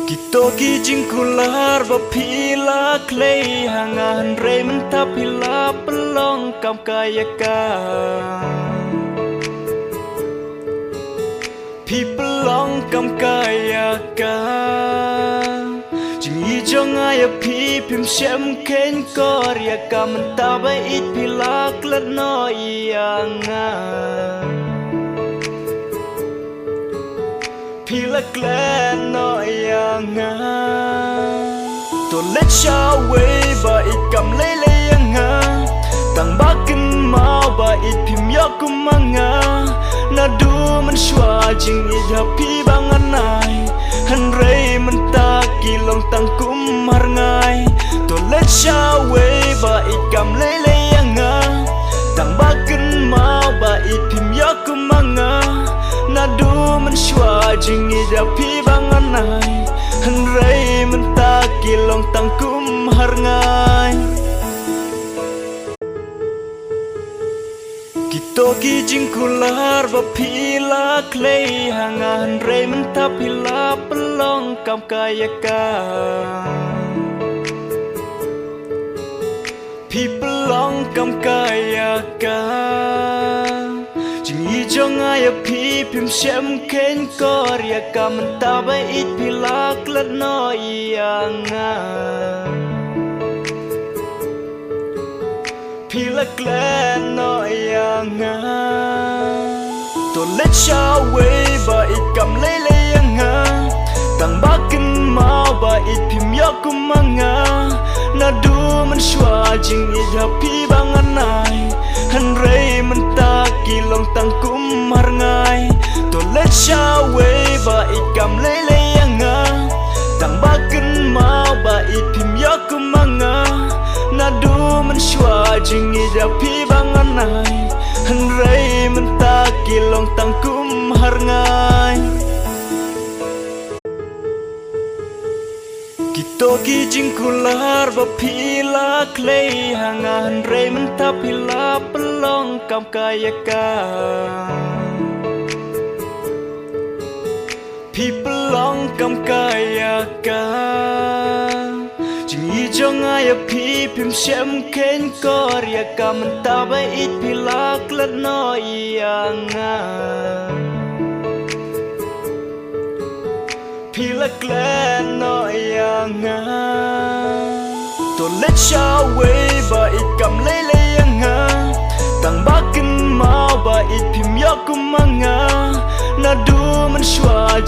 Kitoki jingkular bapila clay hangan rem tapila pelong kam kayaka Pi pelong kam kayaka Jingi jongaya pi pim shem ken korya kam tabai it pila klat no ianga Pila klan no yanga To let show way ba it kam lele yanga Tang bakin mau ba it pim yakumanga Na du man shwa jing it happy banganai Han rei man taki long tang kum har ngai To let show way ba it kam lele yanga Tang bakin mau ba it pim yakumanga Na du man shwa jing ida pi banganai Han rei man taki long tang kum har ngai Kitoki jingkular bapila clay hangan rei man tapila pelong kam kayaka Pi pelong kam kayaka Jingi jongaya pi pim shem ken korya kam tabai it pila klat no ianga Pila klat no ianga To let show way ba it kam lele yanga Tang bakin mau ba it pim yakumanga Na du man shwa jing it happy banganai Han rei man taki long tang kum har ngai To let show way ba it kam lele yanga Tang bakin mau ba it pim yakumanga Na du man shwa jing it happy banganai Han rei man taki long tang kum har ngai Kitoki jingkular bapila clay hangan rei man tapila pelong kam kayaka Pi pelong kam kayaka Jingi jongaya pi pim shem ken korya kam tabai it pila klat no ianga Pila klan no yanga To let show way ba it kam lele yanga Tang bakin mau ba it pim yakumanga Na du man shwa